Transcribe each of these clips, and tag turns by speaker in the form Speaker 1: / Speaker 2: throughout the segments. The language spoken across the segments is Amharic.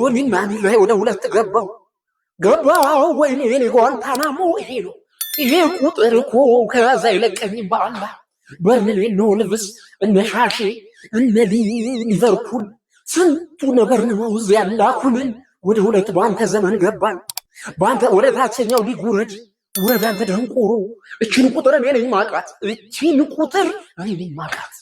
Speaker 1: ሙሶሊኒ ላይ ወደ ሁለት ገባው ወይኔ ጓንታናሞ ሄዶ ይሄ ቁጥር እኮ ከዛ ይለቀኝ ባላ በርንሌ ነው ልብስ እነሻሺ እነ ሊቨርፑል ስንቱ ነገር ነው እዚያ ያላኩልን ወደ ሁለት ባንተ ዘመን ገባን ባንተ ወደ ታችኛው ሊግ ውረድ አንተ ደንቆሮ እቺን ቁጥር እኔ ነኝ ማቃት እቺን ቁጥር እኔ ነኝ ማቃት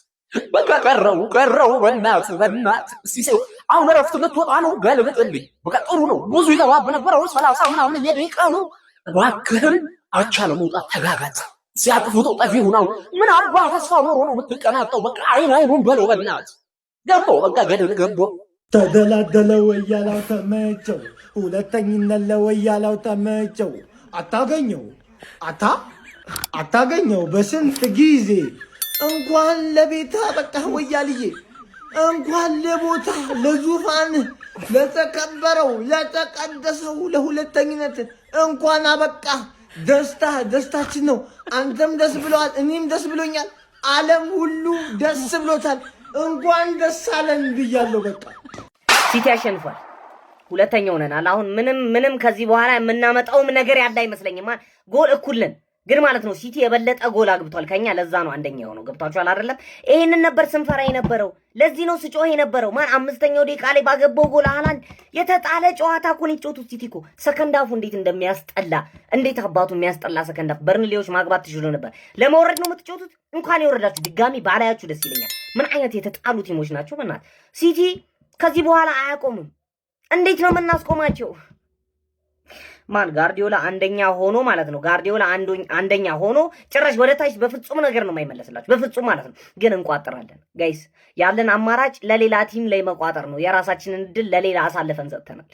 Speaker 1: በቃ ቀረው በእናት ሲሰው አሁን እረፍት ልትወጣ ነው ገልብጥልኝ በቃ ጥሩ ነው ብዙ ይገባብ ነበር አሁን 30 ምናምን የደቂቃው እባክህን አቻ ለመውጣት ተጋጋጥ ሲያጥፉት ጠፊ ሆናው ምን አባ ተስፋ ኖሮ ነው የምትቀናጠው በቃ አይኑን በለው በእናት ገባው በቃ ገደል ገባው
Speaker 2: ተደላደለ ወያላው ተመቸው ሁለተኝነት ለወያላው ተመቸው አታገኘው በስንት ጊዜ እንኳን ለቤታ በቃ ወያልዬ እንኳን ለቦታ ለዙፋን ለተከበረው ለተቀደሰው ለሁለተኝነት እንኳን አበቃ ደስታችን ነው አንተም ደስ ብሎሃል እኔም ደስ ብሎኛል ዓለም ሁሉ ደስ ብሎታል እንኳን ደስ አለን ብያለሁ በቃ
Speaker 3: ሲቲ ያሸንፋል ሁለተኛው ነን አሁን ምንም ከዚህ በኋላ የምናመጣው ነገር ያለ አይመስለኝም ጎል እኩልን ግን ማለት ነው ሲቲ የበለጠ ጎል አግብቷል ከኛ ለዛ ነው አንደኛው ነው ገብታችኋል አይደለም ይሄንን ነበር ስንፈራ የነበረው ለዚህ ነው ስጮህ የነበረው ማን አምስተኛው ደቂቃ ላይ ባገባው ጎል ሃላንድ የተጣለ ጨዋታ እኮ ነው ጮቱ ሲቲ እኮ ሰከንድ ሃፉ እንዴት እንደሚያስጠላ እንዴት አባቱ የሚያስጠላ ሰከንድ ሃፍ በርንሌዎች ማግባት ትችሉ ነበር ለመውረድ ነው የምትጮቱት እንኳን የወረዳችሁ ድጋሚ ባላያችሁ ደስ ይለኛል ምን አይነት የተጣሉ ቲሞች ናቸው በእናት ሲቲ ከዚህ በኋላ አያቆምም እንዴት ነው የምናስቆማቸው ማን ጋርዲዮላ አንደኛ ሆኖ ማለት ነው ጋርዲዮላ አንደኛ ሆኖ ጭራሽ ወደ ታች በፍጹም ነገር ነው የማይመለስላችሁ በፍጹም ማለት ነው ግን እንቋጥራለን ጋይስ ያለን አማራጭ ለሌላ ቲም ላይ መቋጠር ነው የራሳችንን ድል ለሌላ አሳልፈን ሰጥተናል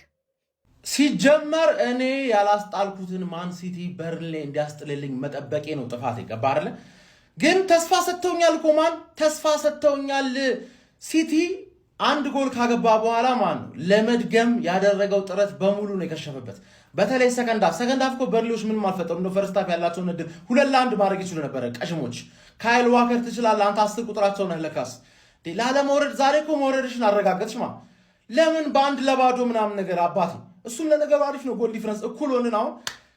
Speaker 4: ሲጀመር እኔ ያላስጣልኩትን ማን ሲቲ በርንሌ እንዲያስጥልልኝ መጠበቄ ነው ጥፋት ይገባ አይደል ግን ተስፋ ሰጥተውኛል እኮ ማን ተስፋ ሰጥተውኛል ሲቲ አንድ ጎል ካገባ በኋላ ማን ለመድገም ያደረገው ጥረት በሙሉ ነው የከሸፈበት በተለይ ሰከንድ ሃፍ እኮ በርንሌዎች ምንም አልፈጠሩም ነው ፈርስት ሃፍ ያላቸው ነድ 2-1 ማድረግ ይችላል ነበር ቀሽሞች ካይል ዋከር ትችላለህ አንተ 10 ቁጥራቸው ነህ ለካስ ላለመውረድ ዛሬ እኮ መውረድሽን አረጋግጥሽ ለምን በአንድ ለባዶ ምናምን ነገር አባቴ እሱም ለነገሩ አሪፍ ነው ጎል ዲፈረንስ እኩል ሆነን አሁን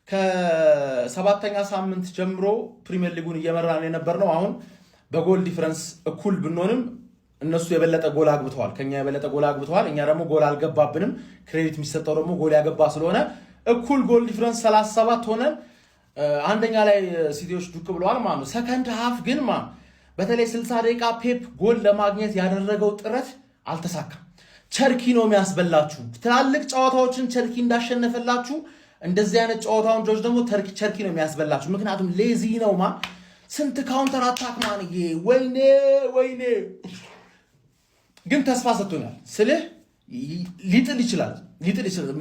Speaker 4: ከሰባተኛ ሳምንት ጀምሮ ፕሪሚየር ሊጉን እየመራን የነበርነው አሁን በጎል ዲፈረንስ እኩል ብንሆንም እነሱ የበለጠ ጎል አግብተዋል ከኛ የበለጠ ጎል አግብተዋል እኛ ደግሞ ጎል አልገባብንም ክሬዲት የሚሰጠው ደግሞ ጎል ያገባ ስለሆነ እኩል ጎል ዲፈረንስ 37 ሆነን አንደኛ ላይ ሲቲዎች ዱቅ ብለዋል ማለት ነው ሰከንድ ሃፍ ግን በተለይ 60 ደቂቃ ፔፕ ጎል ለማግኘት ያደረገው ጥረት አልተሳካም ቸርኪ ነው የሚያስበላችሁ ትላልቅ ጨዋታዎችን ቸርኪ እንዳሸነፈላችሁ እንደዚህ አይነት ጨዋታውን ጆርጅ ደግሞ ቸርኪ ነው የሚያስበላችሁ ምክንያቱም ሌዚ ነው ስንት ካውንተር አታክ ወይኔ ግን ተስፋ ሰጥቶኛል ስልህ ሊጥል ይችላል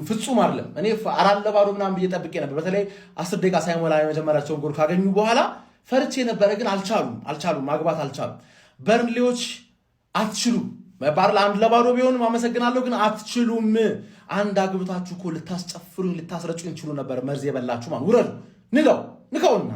Speaker 4: ፍጹም አይደለም እኔ 4-0 ምናምን ብዬ ነበር በተለይ 10 ደቂቃ ሳይሞላ የመጀመሪያቸውን ጎል ካገኙ በኋላ ፈርቼ ነበር ግን አልቻሉም ማግባት አልቻሉም በርንሌዎች አትችሉም ባር ለ1-0 ቢሆንም አመሰግናለሁ ግን አትችሉም አንድ አግብታችሁ እኮ ልታስጨፍሩኝ ልታስረጩኝ ይችላል ነበር መርዝ የበላችሁ ውረዱ ንገውና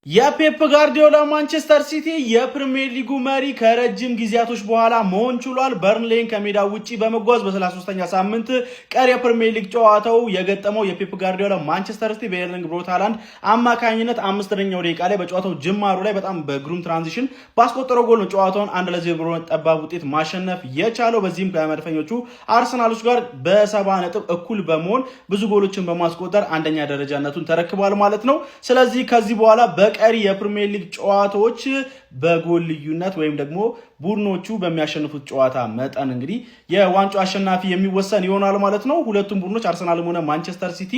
Speaker 5: የፔፕ ጋርዲዮላ ማንቸስተር ሲቲ የፕሪሚየር ሊጉ መሪ ከረጅም ጊዜያቶች በኋላ መሆን ችሏል። በርንሌን ከሜዳ ውጪ በመጓዝ በ33ኛ ሳምንት ቀሪ የፕሪሚየር ሊግ ጨዋታው የገጠመው የፔፕ ጋርዲዮላ ማንቸስተር ሲቲ በኤርሊንግ ብሮት ሃላንድ አማካኝነት 5ኛው ደቂቃ ላይ በጨዋታው ጅማሩ ላይ በጣም በግሩም ትራንዚሽን ባስቆጠረው ጎል ነው ጨዋታውን 1-0 ጠባብ ውጤት ማሸነፍ የቻለው። በዚህም ከመድፈኞቹ አርሰናሎች ጋር በ70 ነጥብ እኩል በመሆን ብዙ ጎሎችን በማስቆጠር አንደኛ ደረጃነቱን ተረክቧል ማለት ነው። ስለዚህ ከዚህ በኋላ ቀሪ የፕሪሚየር ሊግ ጨዋታዎች በጎል ልዩነት ወይም ደግሞ ቡድኖቹ በሚያሸንፉት ጨዋታ መጠን እንግዲህ የዋንጫው አሸናፊ የሚወሰን ይሆናል ማለት ነው። ሁለቱም ቡድኖች አርሰናልም ሆነ ማንቸስተር ሲቲ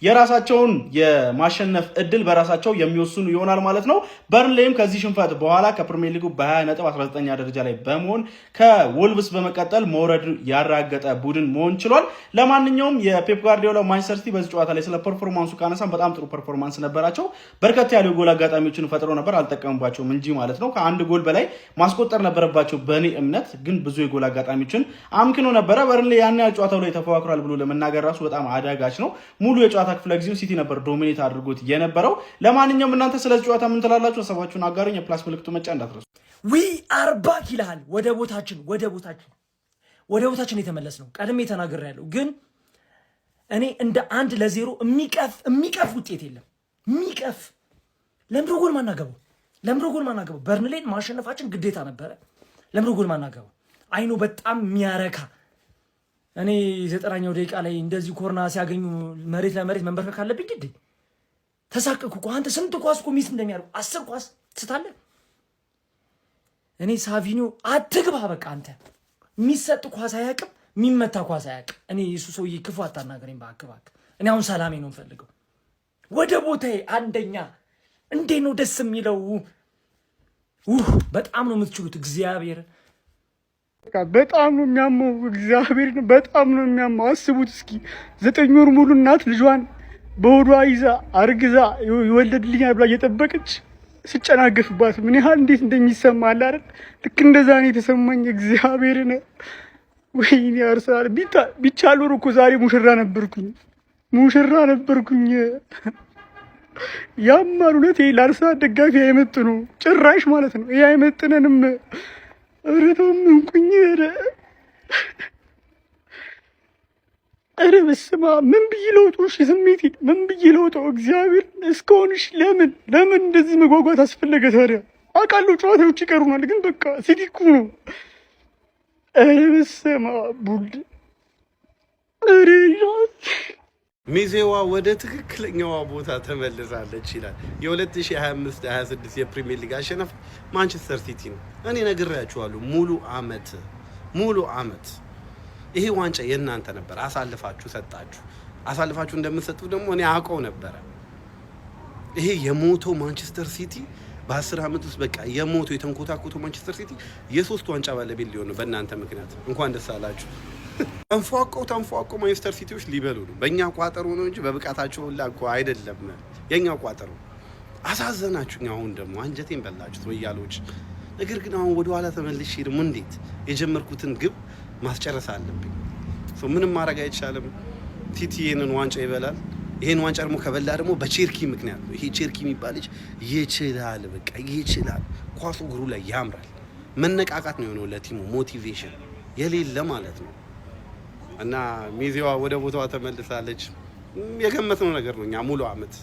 Speaker 5: የራሳቸውን የማሸነፍ እድል በራሳቸው የሚወስኑ ይሆናል ማለት ነው። በርንሌይም ከዚህ ሽንፈት በኋላ ከፕሪሚየር ሊጉ በ20 ነጥብ 19ኛ ደረጃ ላይ በመሆን ከወልቭስ በመቀጠል መውረድ ያራገጠ ቡድን መሆን ችሏል። ለማንኛውም የፔፕ ጋርዲዮላ ማንቸስተር ሲቲ በዚህ ጨዋታ ላይ ስለ ፐርፎርማንሱ ካነሳን በጣም ጥሩ ፐርፎርማንስ ነበራቸው። በርከት ያሉ የጎል አጋጣሚዎችን ፈጥረው ነበር፣ አልተጠቀሙባቸውም እንጂ ማለት ነው። ከአንድ ጎል በላይ ማስቆጠር ነበረባቸው በእኔ እምነት፣ ግን ብዙ የጎል አጋጣሚዎችን አምክኖ ነበረ። በርንሌይ ያን ያህል ጨዋታው ላይ ተፎካክሯል ብሎ ለመናገር ራሱ በጣም አዳጋች ነው። ሙሉ የጨዋታ ክፍለ ጊዜው ሲቲ ነበር ዶሚኔት አድርጎት የነበረው። ለማንኛውም እናንተ ስለዚህ ጨዋታ ምን ትላላችሁ? ሀሳባችሁን አጋሩኝ። የፕላስ ምልክቱ መጫ እንዳትረሱ።
Speaker 2: ዊ አር ባክ ይላል። ወደ ቦታችን የተመለስ ነው። ቀድሜ ተናግሬያለሁ፣ ግን እኔ እንደ 1-0 የሚቀፍ ውጤት የለም። የሚቀፍ ለምድሮ ጎል ማናገበው በርንሌን ማሸነፋችን ግዴታ ነበረ። ለምድሮ ጎል ማናገበው አይኑ በጣም የሚያረካ እኔ 90ኛው ደቂቃ ላይ እንደዚህ ኮርና ሲያገኙ መሬት ለመሬት መንበርከክ አለብኝ ግዴ ተሳቀኩ እኮ አንተ ስንት ኳስ እኮ ሚስ እንደሚያደርጉ 10 ኳስ ስታለ እኔ ሳቪኒዮ አትግባ በቃ አንተ የሚሰጥ ኳስ አያውቅም የሚመታ ኳስ አያውቅም። እኔ እሱ ሰውዬ ክፉ አታናገረኝ ባክባክ። እኔ አሁን ሰላሜ ነው የምፈልገው ወደ ቦታዬ አንደኛ። እንዴት ነው ደስ የሚለው! በጣም ነው የምትችሉት እግዚአብሔር
Speaker 6: በጣም ነው የሚያመው እግዚአብሔር በጣም ነው የሚያመው። አስቡት እስኪ 9 ወር ሙሉ እናት ልጇን በሆዷ ይዛ አርግዛ ይወለድልኛል ብላ እየጠበቀች ሲጨናገፍባት ምን ያህል እንዴት እንደሚሰማ አለ አይደል? ልክ እንደዛ ነው የተሰማኝ እግዚአብሔርን። ወይኔ አርሰናል ቢቻል ኖሮ እኮ ዛሬ ሙሽራ ነበርኩኝ። ያማል እውነት ለአርሰናል ደጋፊ አይመጥኑ ጭራሽ ማለት ነው። ይሄ አይመጥነንም። እረተም እንኩኝ ኧረ በስመ አብ ምን ብዬ ለውጠው? እሺ ስሜቴን ምን ብዬ ለውጠው? እግዚአብሔር እስካሁንሽ ለምን እንደዚህ መጓጓት አስፈለገ ታዲያ? አውቃለሁ ጨዋታዎች ይቀሩናል፣ ግን በቃ ሲቲ እኮ ነው። ኧረ በስመ አብ ቡልድ
Speaker 7: ሚዜዋ ወደ ትክክለኛዋ ቦታ ተመልሳለች ይላል። የ2025-26 የፕሪሚየር ሊግ አሸናፊ ማንቸስተር ሲቲ ነው። እኔ ነግሬያችኋለሁ ሙሉ አመት ይሄ ዋንጫ የእናንተ ነበር። አሳልፋችሁ ሰጣችሁ። አሳልፋችሁ እንደምትሰጡት ደግሞ እኔ አውቀው ነበረ። ይሄ የሞተው ማንቸስተር ሲቲ በ10 ዓመት ውስጥ በቃ የሞተው የተንኮታኮተው ማንቸስተር ሲቲ የ3 ዋንጫ ባለቤት ሊሆን ነው በእናንተ ምክንያት። እንኳን ደስ አላችሁ። ተንፏቀው ማንቸስተር ሲቲዎች ሊበሉ ነው። በእኛ ቋጠሮ ነው እንጂ በብቃታቸው ሁላ እኮ አይደለም። የኛ ቋጠሮ አሳዘናችሁኝ። አሁን ደግሞ አንጀቴን በላችሁት ወያሎች። ነገር ግን አሁን ወደ ኋላ ተመልሼ ደግሞ እንዴት የጀመርኩትን ግብ ማስጨረስ አለብኝ። ምንም ማድረግ አይቻልም። ሲቲ ይሄንን ዋንጫ ይበላል። ይሄን ዋንጫ ደግሞ ከበላ ደግሞ በቼርኪ ምክንያት ነው። ይሄ ቼርኪ የሚባል ልጅ ይችላል፣ በቃ ይችላል። ኳሱ እግሩ ላይ ያምራል። መነቃቃት ነው የሆነው ለቲሙ ሞቲቬሽን የሌለ ማለት ነው። እና ሚዜዋ ወደ ቦታዋ ተመልሳለች። የገመትነው ነገር ነው እኛ ሙሉ አመት።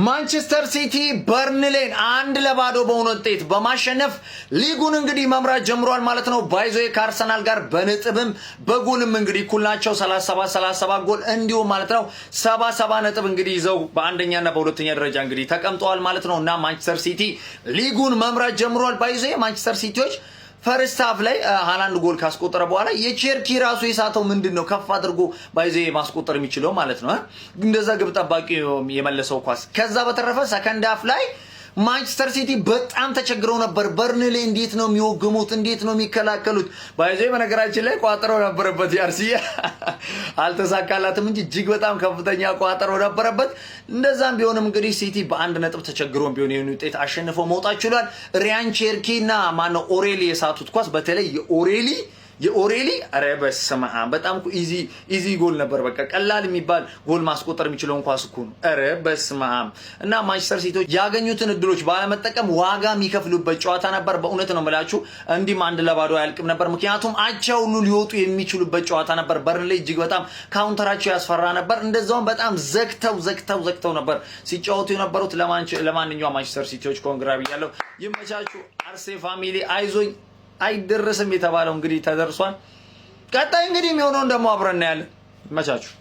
Speaker 8: ማንቸስተር ሲቲ በርንሌን 1-0 በሆነ ውጤት በማሸነፍ ሊጉን እንግዲህ መምራት ጀምሯል ማለት ነው። ባይዞ ከአርሰናል ጋር በነጥብም በጎልም እንግዲህ እኩል ናቸው። 37 ጎል እንዲሁም ማለት ነው 77 ነጥብ እንግዲህ ይዘው በአንደኛና በሁለተኛ ደረጃ እንግዲህ ተቀምጠዋል ማለት ነው። እና ማንቸስተር ሲቲ ሊጉን መምራት ጀምሯል። ባይዞ ማንቸስተር ሲቲዎች ፈርስት ሃፍ ላይ ሃላንድ ጎል ካስቆጠረ በኋላ የቼርኪ ራሱ የሳተው ምንድነው ከፍ አድርጎ ባይዜ ማስቆጠር የሚችለው ማለት ነው። እንደዛ ግብ ጠባቂ የመለሰው ኳስ። ከዛ በተረፈ ሰከንድ ሃፍ ላይ ማንቸስተር ሲቲ በጣም ተቸግረው ነበር። በርንሌ እንዴት ነው የሚወግሙት? እንዴት ነው የሚከላከሉት? ባይዘይ በነገራችን ላይ ቋጠሮ ነበረበት ያርሲያ አልተሳካላትም እንጂ እጅግ በጣም ከፍተኛ ቋጠሮ ነበረበት። እንደዛም ቢሆንም እንግዲህ ሲቲ በአንድ ነጥብ ተቸግሮም ቢሆን ይሄን ውጤት አሸንፈው መውጣት ችሏል። ሪያን ቼርኪና ማነው ኦሬሊ የሳቱት ኳስ በተለይ የኦሬሊ አረ በስመ አብ በጣም ኢዚ ጎል ነበር። በቃ ቀላል የሚባል ጎል ማስቆጠር የሚችለውን ኳስ እኮ ነው። አረ በስመ አብ። እና ማንቸስተር ሲቲዎች ያገኙትን እድሎች ባለመጠቀም ዋጋ የሚከፍሉበት ጨዋታ ነበር። በእውነት ነው የምላችሁ። እንዲህም 1-0 አያልቅም ነበር። ምክንያቱም አቻ ሁሉ ሊወጡ የሚችሉበት ጨዋታ ነበር። በርንሌ እጅግ በጣም ካውንተራቸው ያስፈራ ነበር። እንደዛውም በጣም ዘግተው ነበር ሲጫወቱ የነበሩት። ለማንኛውም ማንቸስተር ሲቲዎች ኮንግራ ብያለሁ። ይመቻችሁ። አርሴ ፋሚሊ አይዞኝ አይደረስም የተባለው እንግዲህ ተደርሷል። ቀጣይ እንግዲህ የሚሆነውን ደግሞ አብረን እናያለን። ይመቻችሁ።